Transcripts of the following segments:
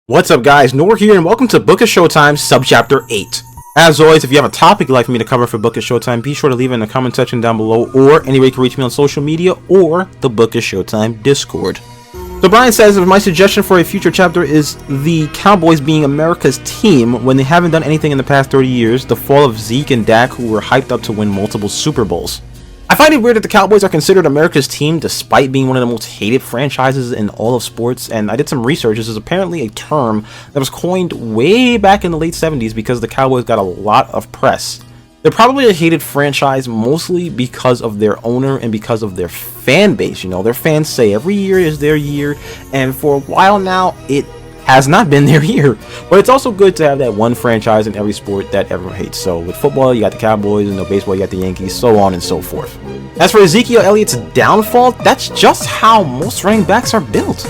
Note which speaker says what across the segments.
Speaker 1: What's up guys, Noor here and welcome to Book of Showtime Subchapter 8. As always, if you have a topic you'd like me to cover for Book of Showtime, be sure to leave it in the comment section down below, or anyway you can reach me on social media or the Book of Showtime Discord. So Brian says, my suggestion for a future chapter is the Cowboys being America's team when they haven't done anything in the past 30 years, the fall of Zeke and Dak who were hyped up to win multiple Super Bowls. I find it weird that the Cowboys are considered America's team despite being one of the most hated franchises in all of sports, and I did some research. This is apparently a term that was coined way back in the late 70s because the Cowboys got a lot of press. They're probably a hated franchise mostly because of their owner and because of their fan base. You know, their fans say every year is their year, and for a while now it has not been their year. But it's also good to have that one franchise in every sport that everyone hates. So with football you got the Cowboys, and baseball you got the Yankees, so on and so forth. As for Ezekiel Elliott's downfall, that's just how most running backs are built.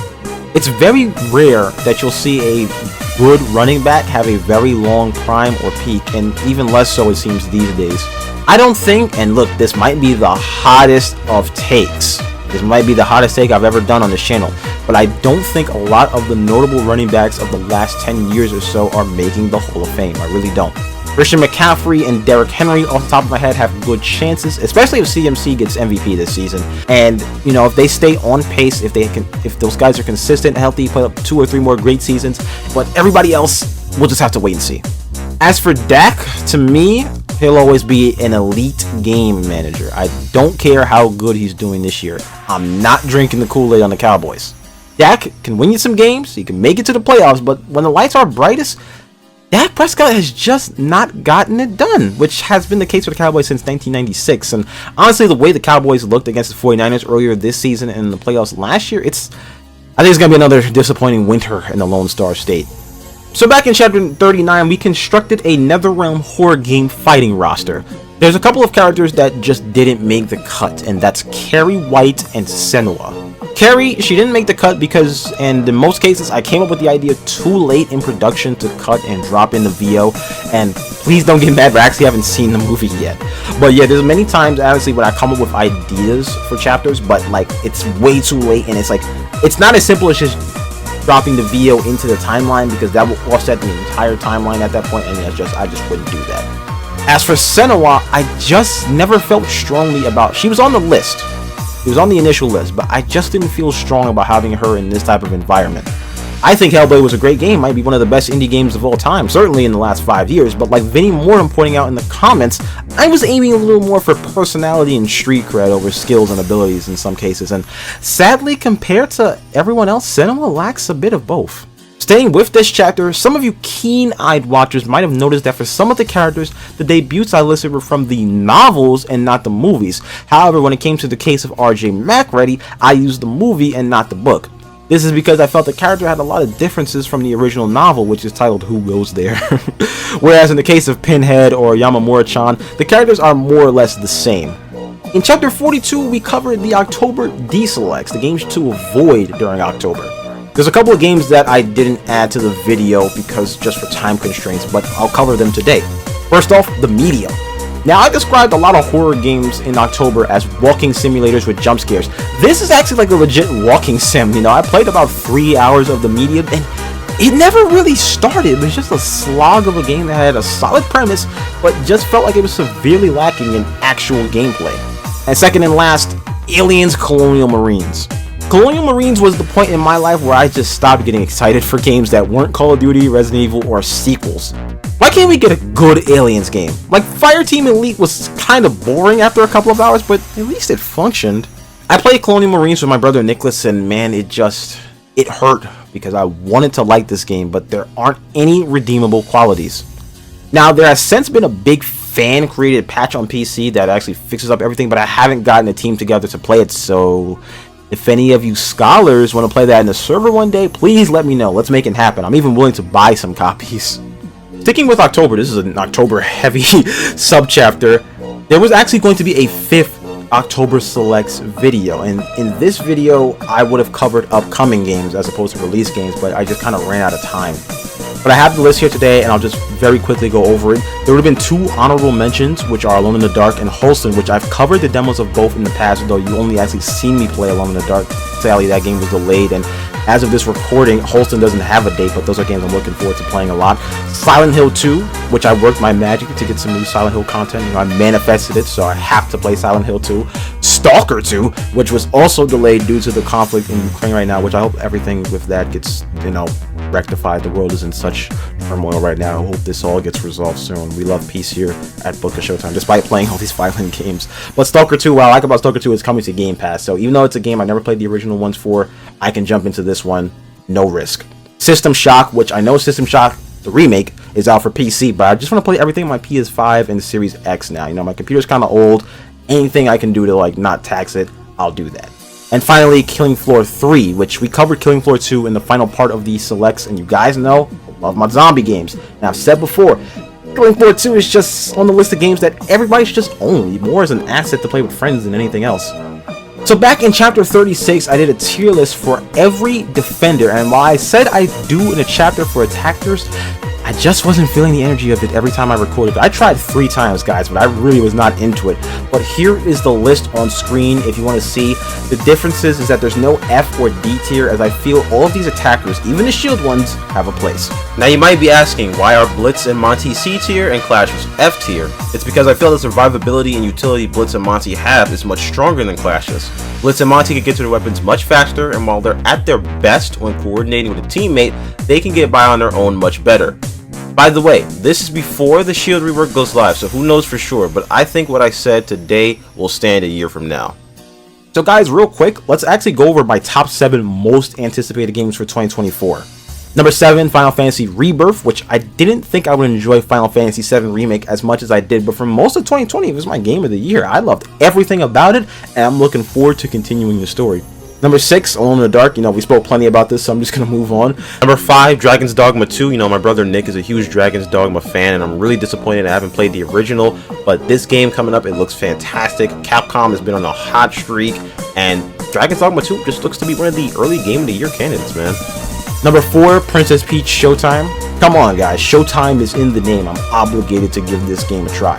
Speaker 1: It's very rare that you'll see a good running back have a very long prime or peak, and even less so it seems these days. I don't think, and look, this might be the hottest of takes. This might be the hottest take I've ever done on this channel, but I don't think a lot of the notable running backs of the last 10 years or so are making the Hall of Fame. I really don't. Christian McCaffrey and Derrick Henry off the top of my head have good chances, especially if CMC gets MVP this season. And you know, if they stay on pace, if those guys are consistent and healthy, put up 2 or 3 more great seasons. But everybody else, we'll just have to wait and see. As for Dak, to me, he'll always be an elite game manager. I don't care how good he's doing this year. I'm not drinking the Kool-Aid on the Cowboys. Dak can win you some games, he can make it to the playoffs, but when the lights are brightest, Dak Prescott has just not gotten it done, which has been the case for the Cowboys since 1996. And honestly, the way the Cowboys looked against the 49ers earlier this season and in the playoffs last year, I think it's going to be another disappointing winter in the Lone Star State. So back in chapter 39, we constructed a NetherRealm horror game fighting roster. There's a couple of characters that just didn't make the cut, and that's Carrie White and Senua. Carrie, she didn't make the cut because, and in most cases, I came up with the idea too late in production to cut and drop in the VO, and please don't get mad, I actually haven't seen the movie yet. But yeah, there's many times, honestly, when I come up with ideas for chapters, but like, it's way too late, and it's like, it's not as simple as just dropping the VO into the timeline, because that will offset the entire timeline at that point, and I just wouldn't do that. As for Senua, I just never felt strongly about, she was on the list. It was on the initial list, but I just didn't feel strong about having her in this type of environment. I think Hellblade was a great game, might be one of the best indie games of all time, certainly in the last 5 years, but like Vinny Morton pointing out in the comments, I was aiming a little more for personality and street cred over skills and abilities in some cases, and sadly, compared to everyone else, Senua lacks a bit of both. Staying with this chapter, some of you keen-eyed watchers might have noticed that for some of the characters, the debuts I listed were from the novels and not the movies. However, when it came to the case of RJ McReady, I used the movie and not the book. This is because I felt the character had a lot of differences from the original novel, which is titled Who Goes There? Whereas in the case of Pinhead or Yamamura-chan, the characters are more or less the same. In chapter 42, we covered the October deselects, the games to avoid during October. There's a couple of games that I didn't add to the video because just for time constraints, but I'll cover them today. First off, the medium. Now, I described a lot of horror games in October as walking simulators with jump scares. This is actually like a legit walking sim. You know, I played about 3 hours of the medium and it never really started. It was just a slog of a game that had a solid premise, but just felt like it was severely lacking in actual gameplay. And second and last, Aliens Colonial Marines. Colonial Marines was the point in my life where I just stopped getting excited for games that weren't Call of Duty, Resident Evil, or sequels. Why can't we get a good Aliens game? Like, Fireteam Elite was kind of boring after a couple of hours, but at least it functioned. I played Colonial Marines with my brother Nicholas, and man, it hurt because I wanted to like this game, but there aren't any redeemable qualities. Now, there has since been a big fan-created patch on PC that actually fixes up everything, but I haven't gotten a team together to play it, so if any of you scholars want to play that in the server one day, please let me know. Let's make it happen. I'm even willing to buy some copies. Sticking with October, this is an October heavy subchapter. There was actually going to be a 5th October Selects video, and in this video I would have covered upcoming games as opposed to release games, but I just kind of ran out of time. But I have the list here today, and I'll just very quickly go over it. There would have been 2 honorable mentions, which are Alone in the Dark and Holston, which I've covered the demos of both in the past, though you only actually seen me play Alone in the Dark. Sadly, that game was delayed, and As of this recording, Holston doesn't have a date, but those are games I'm looking forward to playing a lot. Silent Hill 2, which I worked my magic to get some new Silent Hill content. You know, I manifested it, so I have to play Silent Hill 2. Stalker 2, which was also delayed due to the conflict in Ukraine right now, which I hope everything with that gets, you know, rectified. The world is in such turmoil right now. I hope this all gets resolved soon. We love peace here at Book of Showtime, despite playing all these violent games. But Stalker 2, what I like about Stalker 2 is coming to Game Pass. So even though it's a game I never played the original ones for, I can jump into this one, no risk. System Shock, which I know System Shock, the remake, is out for PC, but I just want to play everything on my PS5 and Series X now. You know, my computer's kind of old. Anything I can do to, like, not tax it, I'll do that. And finally, Killing Floor 3, which we covered Killing Floor 2 in the final part of the selects, and you guys know I love my zombie games. And I've said before, Killing Floor 2 is just on the list of games that everybody should just own, more as an asset to play with friends than anything else. So back in chapter 36, I did a tier list for every defender, and while I said I do in a chapter for attackers, I just wasn't feeling the energy of it every time I recorded. I tried 3 times, guys, but I really was not into it. But here is the list on screen if you want to see. The differences is that there's no F or D tier, as I feel all of these attackers, even the shield ones, have a place. Now you might be asking, why are Blitz and Monty C tier and Clash was F tier? It's because I feel the survivability and utility Blitz and Monty have is much stronger than Clash's. Blitz and Monty can get to their weapons much faster, and while they're at their best when coordinating with a teammate, they can get by on their own much better. By the way, this is before the shield rework goes live, so who knows for sure, but I think what I said today will stand a year from now. So guys, real quick, let's actually go over my top 7 most anticipated games for 2024. Number 7, Final Fantasy Rebirth, which I didn't think I would enjoy Final Fantasy VII Remake as much as I did, but for most of 2020, it was my game of the year. I loved everything about it, and I'm looking forward to continuing the story. Number 6, Alone in the Dark. You know, we spoke plenty about this, so I'm just going to move on. Number 5, Dragon's Dogma 2. You know, my brother Nick is a huge Dragon's Dogma fan, and I'm really disappointed I haven't played the original. But this game coming up, it looks fantastic. Capcom has been on a hot streak, and Dragon's Dogma 2 just looks to be one of the early Game of the Year candidates, man. Number 4, Princess Peach Showtime. Come on, guys. Showtime is in the name. I'm obligated to give this game a try.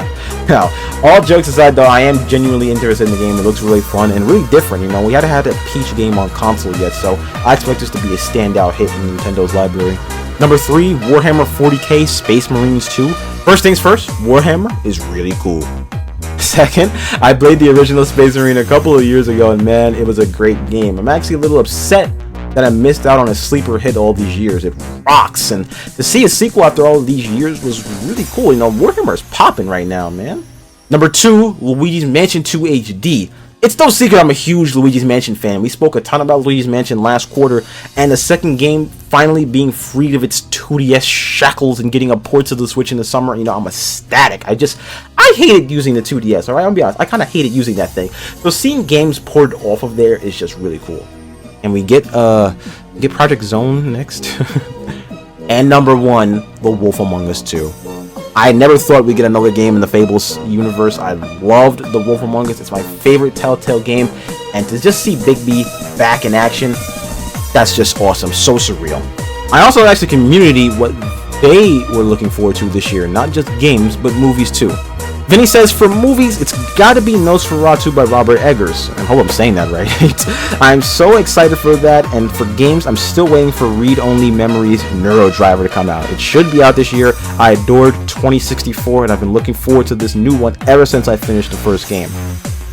Speaker 1: Now, all jokes aside, though, I am genuinely interested in the game. It looks really fun and really different. You know, we haven't had a Peach game on console yet, so I expect this to be a standout hit in Nintendo's library. Number 3, Warhammer 40k Space Marines 2. First things first, Warhammer is really cool. Second, I played the original Space Marine a couple of years ago, and man, it was a great game. I'm actually a little upset that I missed out on a sleeper hit all these years. It rocks, and to see a sequel after all these years was really cool. You know, Warhammer is popping right now, man. Number 2, Luigi's Mansion 2 HD. It's no secret I'm a huge Luigi's Mansion fan. We spoke a ton about Luigi's Mansion last quarter, and the second game finally being freed of its 2DS shackles and getting a port to the Switch in the summer, you know, I'm ecstatic. I hated using the 2DS, alright? I'll be honest, I kind of hated using that thing. So seeing games ported off of there is just really cool. And we get Project Zone next. And number 1, The Wolf Among Us 2. I never thought we'd get another game in the Fables universe. I loved The Wolf Among Us. It's my favorite Telltale game. And to just see Big B back in action, that's just awesome. So surreal. I also asked the community what they were looking forward to this year. Not just games, but movies too. Vinny says, for movies, it's gotta be Nosferatu by Robert Eggers. I hope I'm saying that right. I'm so excited for that, and for games, I'm still waiting for Read Only Memories Neurodriver to come out. It should be out this year. I adored 2064, and I've been looking forward to this new one ever since I finished the first game.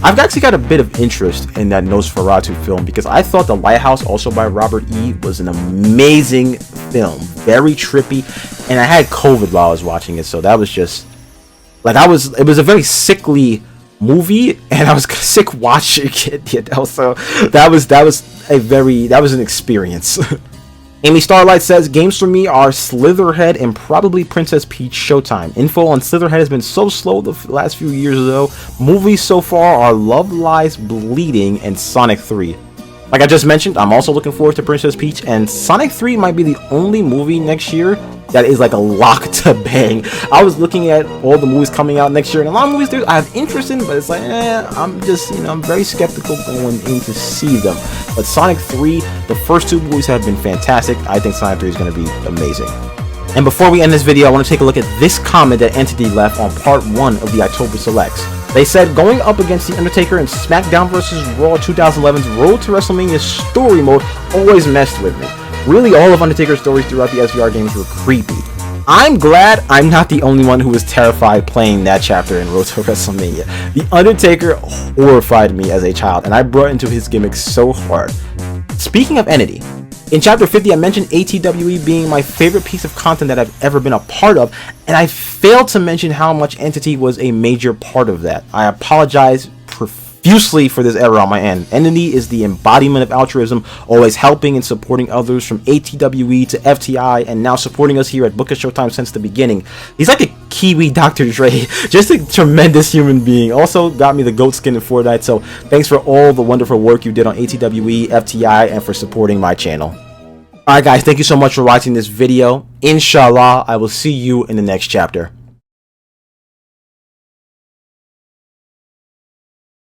Speaker 1: I've actually got a bit of interest in that Nosferatu film, because I thought The Lighthouse, also by Robert E., was an amazing film. Very trippy, and I had COVID while I was watching it, so that was just... Like, it was a very sickly movie, and I was sick watching it, you know, so that was an experience. Amy Starlight says, games for me are Slitherhead and probably Princess Peach Showtime. Info on Slitherhead has been so slow the last few years, though. Movies so far are Love Lies Bleeding and Sonic 3. Like I just mentioned, I'm also looking forward to Princess Peach, and Sonic 3 might be the only movie next year that is like a lock to bang. I was looking at all the movies coming out next year, and a lot of movies I have interest in, but it's like, I'm just, you know, I'm very skeptical going in to see them. But Sonic 3, the first 2 movies have been fantastic. I think Sonic 3 is going to be amazing. And before we end this video, I want to take a look at this comment that Entity left on part 1 of the October Selects. They said going up against The Undertaker in SmackDown vs. Raw 2011's Road to WrestleMania story mode always messed with me. Really, all of Undertaker's stories throughout the SVR games were creepy. I'm glad I'm not the only one who was terrified playing that chapter in Road to WrestleMania. The Undertaker horrified me as a child, and I brought into his gimmick so hard. Speaking of Entity, in Chapter 50, I mentioned ATWE being my favorite piece of content that I've ever been a part of, and I failed to mention how much Entity was a major part of that. I apologize profusely for this error on my end. Entity is the embodiment of altruism, always helping and supporting others from ATWE to FTI, and now supporting us here at Book of Showtime since the beginning. He's like a Kiwi Dr. Dre, just a tremendous human being. Also got me the goat skin in Fortnite, so thanks for all the wonderful work you did on ATWE, FTI, and for supporting my channel. Alright guys, thank you so much for watching this video. Inshallah, I will see you in the next chapter.